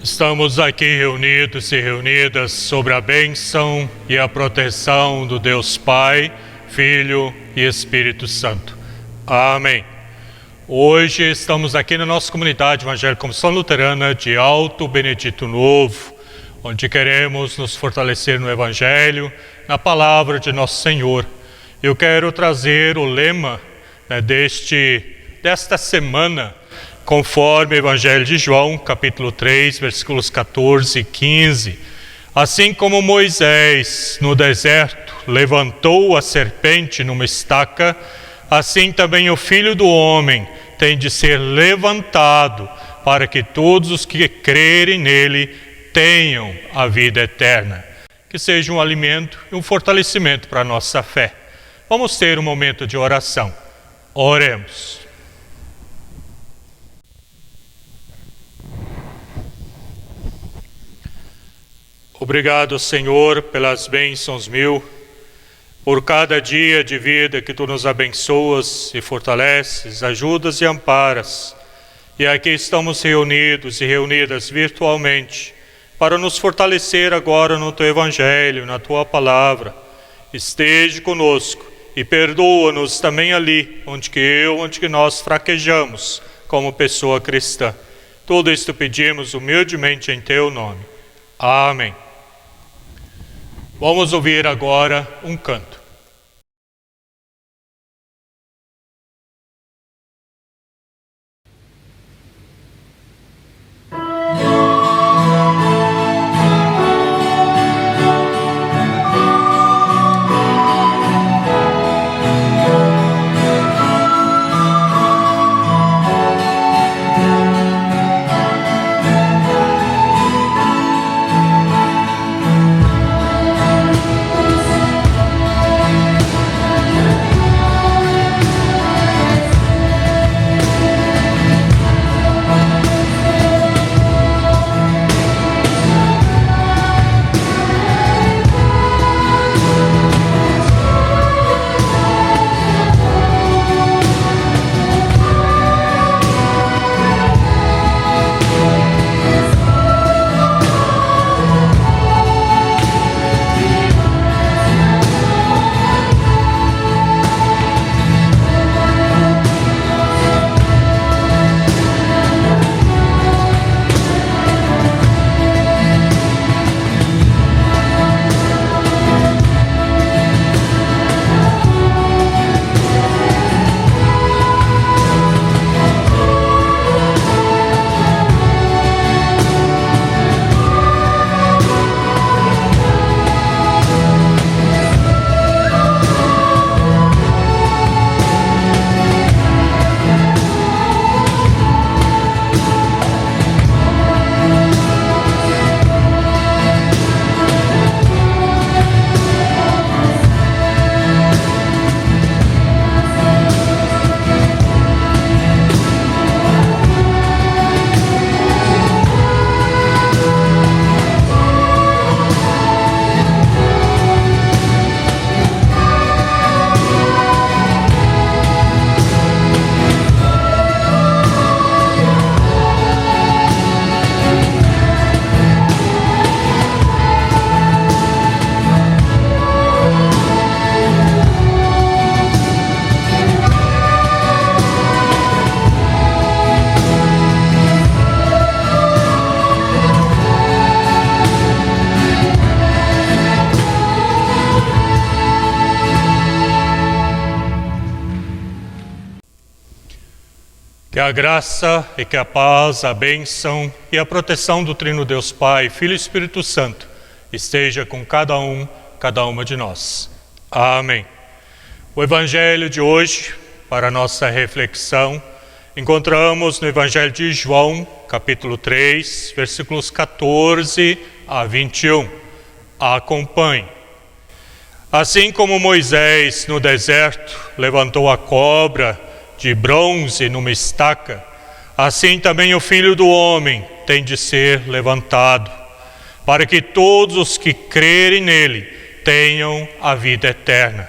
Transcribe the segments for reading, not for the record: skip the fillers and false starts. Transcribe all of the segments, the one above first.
Estamos aqui reunidos e reunidas sobre a bênção e a proteção do Deus Pai, Filho e Espírito Santo. Amém. Hoje estamos aqui na nossa comunidade evangélica Comissão Luterana de Alto Benedito Novo, onde queremos nos fortalecer no Evangelho, na palavra de Nosso Senhor. Eu quero trazer o lema desta semana, conforme o Evangelho de João, capítulo 3, versículos 14 e 15. Assim como Moisés, no deserto, levantou a serpente numa estaca, assim também o Filho do Homem tem de ser levantado, para que todos os que crerem nele tenham a vida eterna. Que seja um alimento e um fortalecimento para a nossa fé. Vamos ter um momento de oração. Oremos. Obrigado, Senhor, pelas bênçãos mil, por cada dia de vida que Tu nos abençoas e fortaleces, ajudas e amparas. E aqui estamos reunidos e reunidas virtualmente para nos fortalecer agora no Teu Evangelho, na Tua Palavra. Esteja conosco e perdoa-nos também ali onde que nós fraquejamos como pessoa cristã. Tudo isto pedimos humildemente em Teu nome. Amém. Vamos ouvir agora um canto. Que a graça e que a paz, a bênção e a proteção do Trino Deus Pai, Filho e Espírito Santo esteja com cada uma de nós. Amém. O Evangelho de hoje, para a nossa reflexão, encontramos no Evangelho de João, capítulo 3, versículos 14 a 21. Acompanhe. Assim como Moisés, no deserto, levantou a cobra de bronze numa estaca, assim também o Filho do Homem tem de ser levantado, para que todos os que crerem nele tenham a vida eterna.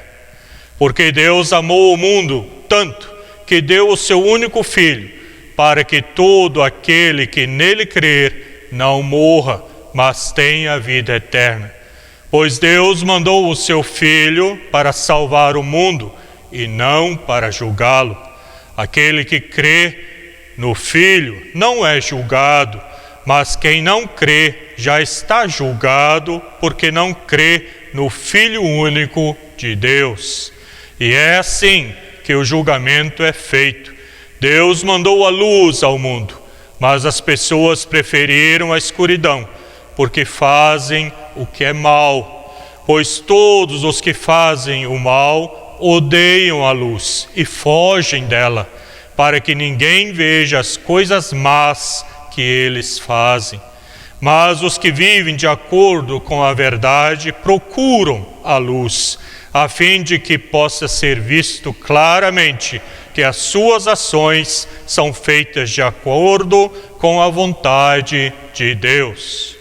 Porque Deus amou o mundo tanto que deu o seu único Filho, para que todo aquele que nele crer não morra, mas tenha a vida eterna. Pois Deus mandou o seu Filho para salvar o mundo e não para julgá-lo. Aquele que crê no Filho não é julgado, mas quem não crê já está julgado, porque não crê no Filho único de Deus. E é assim que o julgamento é feito. Deus mandou a luz ao mundo, mas as pessoas preferiram a escuridão, porque fazem o que é mal. Pois todos os que fazem o mal odeiam a luz e fogem dela, para que ninguém veja as coisas más que eles fazem. Mas os que vivem de acordo com a verdade procuram a luz, a fim de que possa ser visto claramente que as suas ações são feitas de acordo com a vontade de Deus.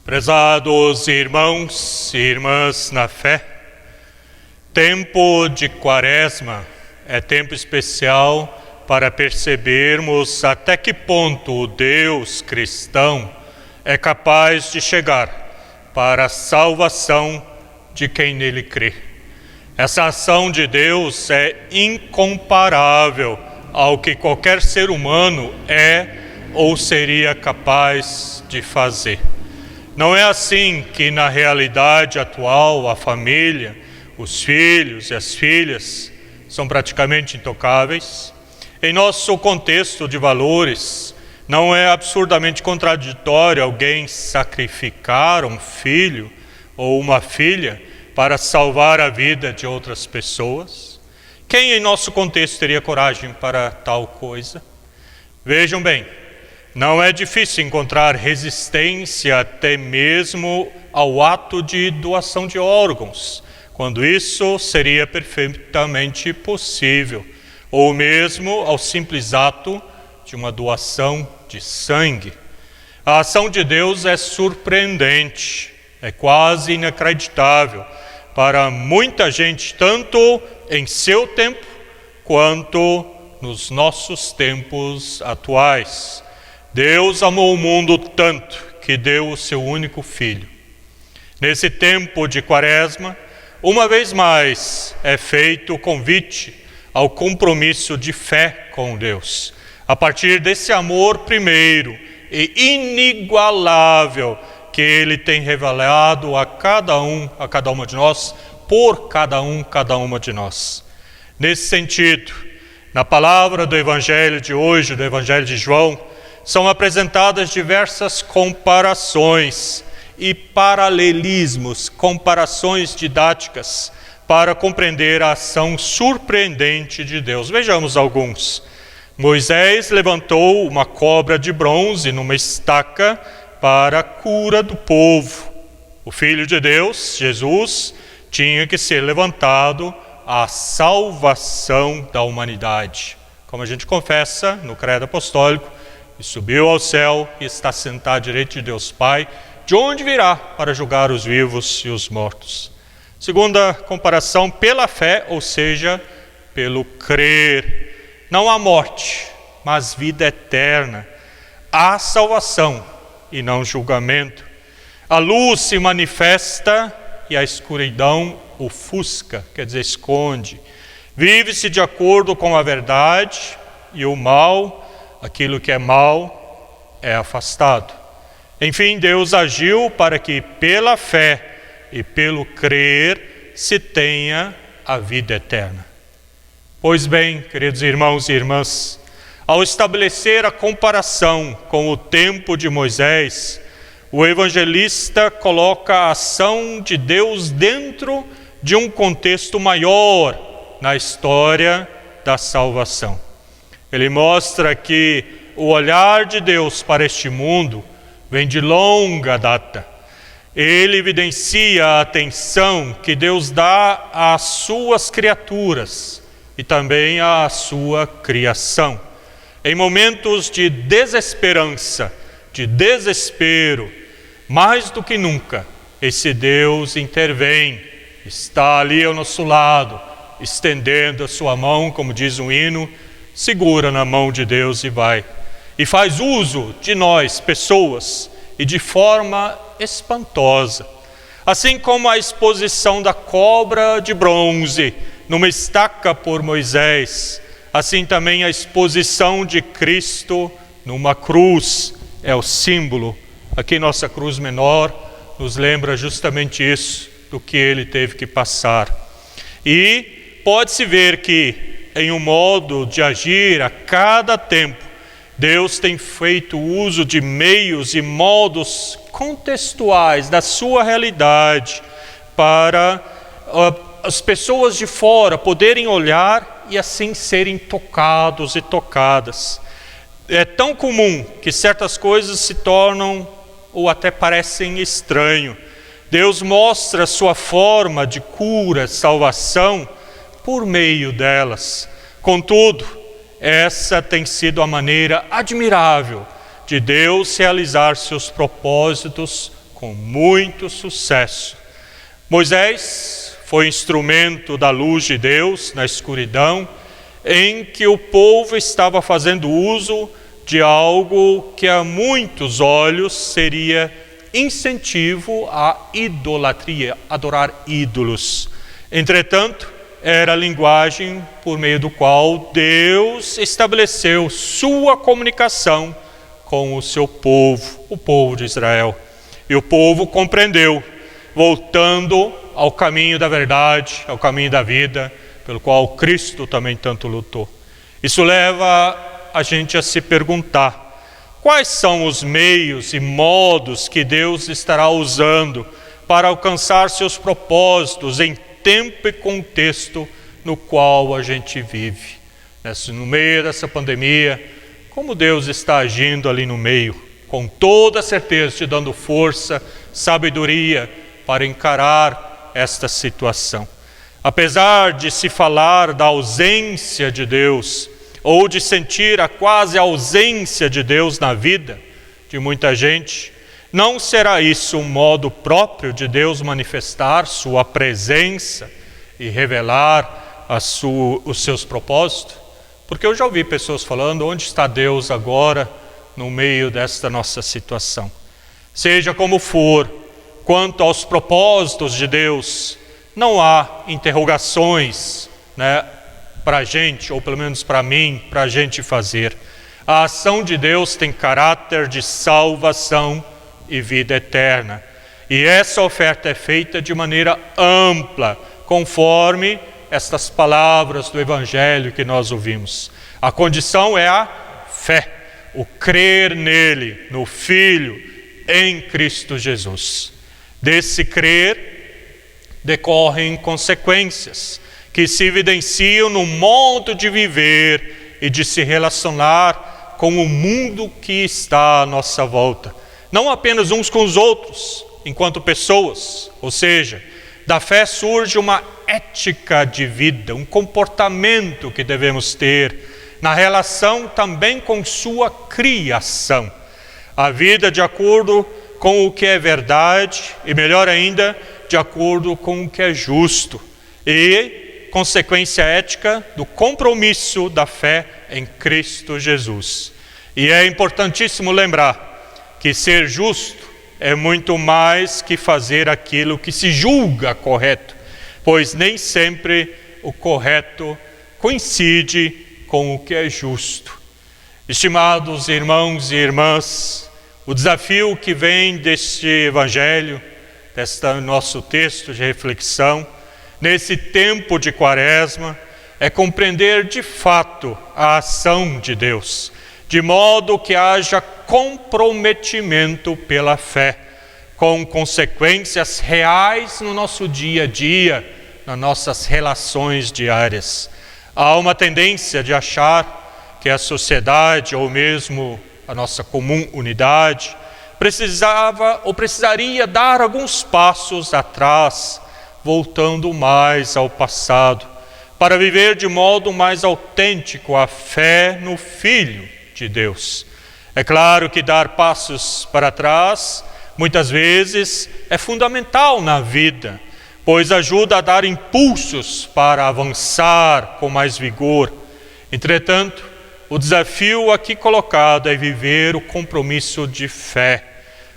Prezados irmãos e irmãs na fé, tempo de Quaresma é tempo especial para percebermos até que ponto o Deus cristão é capaz de chegar para a salvação de quem nele crê. Essa ação de Deus é incomparável ao que qualquer ser humano é ou seria capaz de fazer. Não é assim que na realidade atual a família, os filhos e as filhas são praticamente intocáveis. Em nosso contexto de valores, não é absurdamente contraditório alguém sacrificar um filho ou uma filha para salvar a vida de outras pessoas? Quem em nosso contexto teria coragem para tal coisa? Vejam bem, não é difícil encontrar resistência até mesmo ao ato de doação de órgãos, quando isso seria perfeitamente possível, ou mesmo ao simples ato de uma doação de sangue. A ação de Deus é surpreendente, é quase inacreditável para muita gente, tanto em seu tempo quanto nos nossos tempos atuais. Deus amou o mundo tanto que deu o seu único filho. Nesse tempo de Quaresma, uma vez mais é feito o convite ao compromisso de fé com Deus, a partir desse amor primeiro e inigualável que Ele tem revelado a cada uma de nós, por cada uma de nós. Nesse sentido, na palavra do Evangelho de hoje, do Evangelho de João, são apresentadas diversas comparações e paralelismos, comparações didáticas, para compreender a ação surpreendente de Deus. Vejamos alguns. Moisés levantou uma cobra de bronze numa estaca para a cura do povo. O Filho de Deus, Jesus, tinha que ser levantado à salvação da humanidade. Como a gente confessa no credo apostólico, e subiu ao céu e está sentado à direita de Deus Pai, de onde virá para julgar os vivos e os mortos. Segunda comparação, pela fé, ou seja, pelo crer. Não há morte, mas vida eterna. Há salvação e não julgamento. A luz se manifesta e a escuridão ofusca, quer dizer, esconde. Vive-se de acordo com a verdade e o mal, aquilo que é mal, é afastado. Enfim, Deus agiu para que pela fé e pelo crer se tenha a vida eterna. Pois bem, queridos irmãos e irmãs, ao estabelecer a comparação com o tempo de Moisés, o evangelista coloca a ação de Deus dentro de um contexto maior na história da salvação. Ele mostra que o olhar de Deus para este mundo vem de longa data. Ele evidencia a atenção que Deus dá às suas criaturas e também à sua criação. Em momentos de desesperança, de desespero, mais do que nunca, esse Deus intervém, está ali ao nosso lado, estendendo a sua mão, como diz um hino, segura na mão de Deus e vai. e faz uso de nós, pessoas, e de forma espantosa. Assim como a exposição da cobra de bronze numa estaca por Moisés, assim também a exposição de Cristo numa cruz é o símbolo. Aqui nossa cruz menor nos lembra justamente isso, do que ele teve que passar. E pode-se ver que em um modo de agir a cada tempo, Deus tem feito uso de meios e modos contextuais da sua realidade para as pessoas de fora poderem olhar e assim serem tocados e tocadas. É tão comum que certas coisas se tornam ou até parecem estranho. Deus mostra a sua forma de cura, salvação, por meio delas. Contudo, essa tem sido a maneira admirável de Deus realizar seus propósitos com muito sucesso. Moisés foi instrumento da luz de Deus na escuridão, em que o povo estava fazendo uso de algo que a muitos olhos seria incentivo à idolatria, adorar ídolos. Entretanto, era a linguagem por meio do qual Deus estabeleceu sua comunicação com o seu povo, o povo de Israel. E o povo compreendeu, voltando ao caminho da verdade, ao caminho da vida, pelo qual Cristo também tanto lutou. Isso leva a gente a se perguntar: quais são os meios e modos que Deus estará usando para alcançar seus propósitos em tempo e contexto no qual a gente vive? No meio dessa pandemia, como Deus está agindo ali no meio, com toda certeza te dando força, sabedoria para encarar esta situação. Apesar de se falar da ausência de Deus, ou de sentir a quase ausência de Deus na vida de muita gente, não será isso um modo próprio de Deus manifestar sua presença e revelar os seus propósitos? Porque eu já ouvi pessoas falando: onde está Deus agora no meio desta nossa situação? Seja como for, quanto aos propósitos de Deus, não há interrogações, para a gente, ou pelo menos para mim, para a gente fazer. A ação de Deus tem caráter de salvação e vida eterna. E essa oferta é feita de maneira ampla, conforme estas palavras do Evangelho que nós ouvimos. A condição é a fé, o crer nele, no Filho, em Cristo Jesus. Desse crer decorrem consequências que se evidenciam no modo de viver e de se relacionar com o mundo que está à nossa volta. Não apenas uns com os outros, enquanto pessoas, ou seja, da fé surge uma ética de vida, um comportamento que devemos ter na relação também com sua criação. A vida de acordo com o que é verdade e, melhor ainda, de acordo com o que é justo. E consequência ética do compromisso da fé em Cristo Jesus. E é importantíssimo lembrar que ser justo é muito mais que fazer aquilo que se julga correto, pois nem sempre o correto coincide com o que é justo. Estimados irmãos e irmãs, o desafio que vem deste Evangelho, deste nosso texto de reflexão, nesse tempo de Quaresma, é compreender de fato a ação de Deus, de modo que haja comprometimento pela fé, com consequências reais no nosso dia a dia, nas nossas relações diárias. Há uma tendência de achar que a sociedade, ou mesmo a nossa comum unidade, precisava ou precisaria dar alguns passos atrás, voltando mais ao passado, para viver de modo mais autêntico a fé no Filho de Deus. É claro que dar passos para trás, muitas vezes, é fundamental na vida, pois ajuda a dar impulsos para avançar com mais vigor. Entretanto, o desafio aqui colocado é viver o compromisso de fé,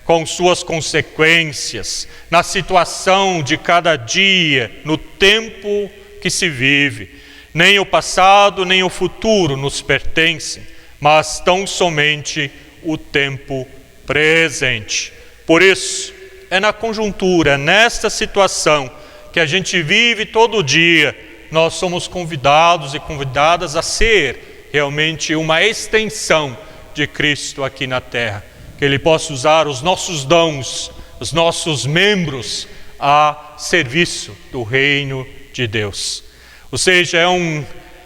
com suas consequências, na situação de cada dia, no tempo que se vive. Nem o passado, nem o futuro nos pertencem, mas tão somente o tempo presente. Por isso, é na conjuntura, nesta situação que a gente vive todo dia, nós somos convidados e convidadas a ser realmente uma extensão de Cristo aqui na terra. Que Ele possa usar os nossos dons, os nossos membros a serviço do reino de Deus. Ou seja,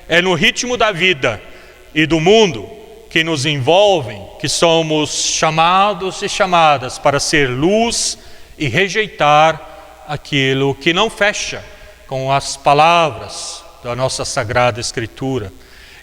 é no ritmo da vida e do mundo que nos envolvem, que somos chamados e chamadas para ser luz e rejeitar aquilo que não fecha com as palavras da nossa Sagrada Escritura.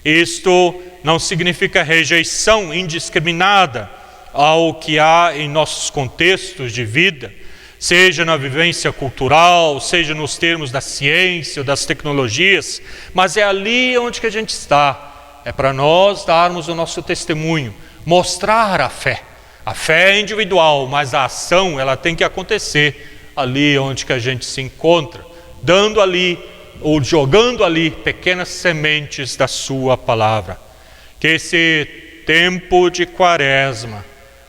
Isto não significa rejeição indiscriminada ao que há em nossos contextos de vida, seja na vivência cultural, seja nos termos da ciência ou das tecnologias, mas é ali onde que a gente está. É para nós darmos o nosso testemunho, mostrar a fé. A fé é individual, mas a ação ela tem que acontecer ali onde que a gente se encontra, dando ali ou jogando ali pequenas sementes da sua palavra. Que esse tempo de Quaresma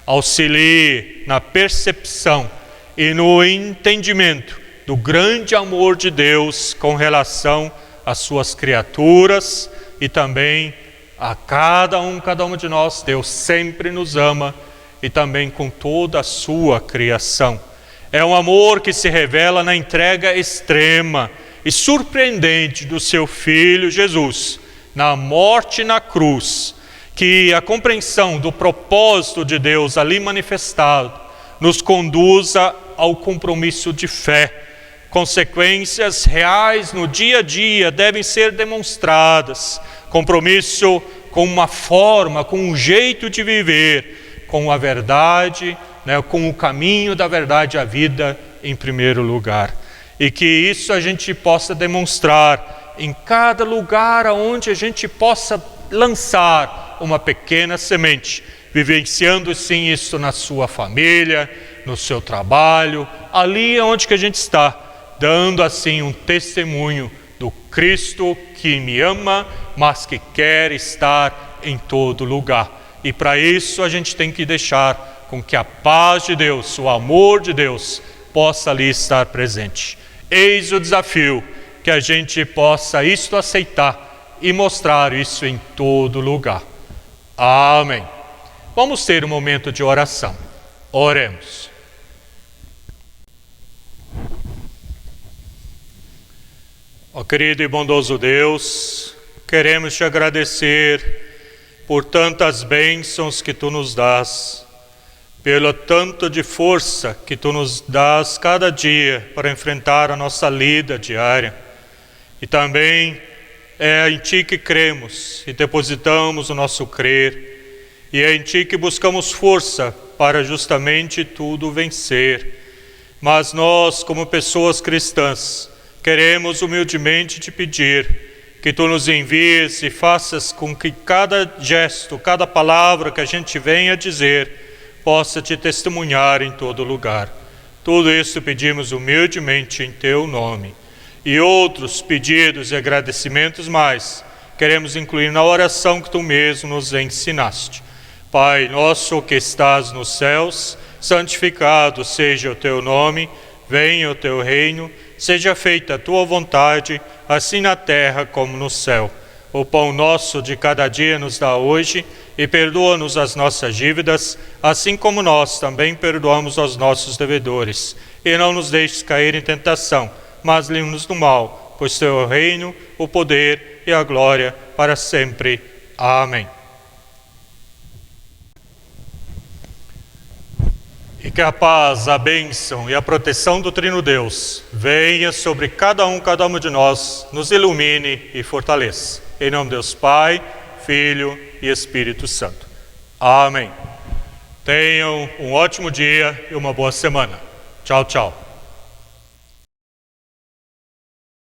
auxilie na percepção e no entendimento do grande amor de Deus com relação às suas criaturas e também a cada uma de nós. Deus sempre nos ama e também com toda a sua criação. É um amor que se revela na entrega extrema e surpreendente do seu Filho Jesus, na morte na cruz, que a compreensão do propósito de Deus ali manifestado nos conduza ao compromisso de fé. Consequências reais no dia a dia devem ser demonstradas. Compromisso com uma forma, com um jeito de viver, com a verdade, com o caminho da verdade à vida em primeiro lugar. E que isso a gente possa demonstrar em cada lugar onde a gente possa lançar uma pequena semente, vivenciando sim isso na sua família, no seu trabalho, ali onde que a gente está, dando assim um testemunho do Cristo que me ama, mas que quer estar em todo lugar. E para isso a gente tem que deixar com que a paz de Deus, o amor de Deus, possa ali estar presente. Eis o desafio, que a gente possa isto aceitar e mostrar isso em todo lugar. Amém. Vamos ter um momento de oração. Oremos. Ó querido e bondoso Deus, queremos te agradecer por tantas bênçãos que tu nos dás, pelo tanto de força que tu nos dás cada dia para enfrentar a nossa lida diária. E também é em ti que cremos e depositamos o nosso crer, e é em ti que buscamos força para justamente tudo vencer. Mas nós, como pessoas cristãs, queremos humildemente te pedir que tu nos envies e faças com que cada gesto, cada palavra que a gente venha dizer, possa te testemunhar em todo lugar. Tudo isso pedimos humildemente em teu nome. E outros pedidos e agradecimentos mais, queremos incluir na oração que tu mesmo nos ensinaste. Pai nosso que estás nos céus, santificado seja o teu nome, venha o teu reino, seja feita a tua vontade, assim na terra como no céu. O pão nosso de cada dia nos dá hoje, e perdoa-nos as nossas dívidas, assim como nós também perdoamos aos nossos devedores. E não nos deixes cair em tentação, mas livra-nos do mal, pois teu é o reino, o poder e a glória para sempre. Amém. E que a paz, a bênção e a proteção do Trino Deus venha sobre cada uma de nós, nos ilumine e fortaleça. Em nome de Deus Pai, Filho e Espírito Santo. Amém. Tenham um ótimo dia e uma boa semana. Tchau, tchau.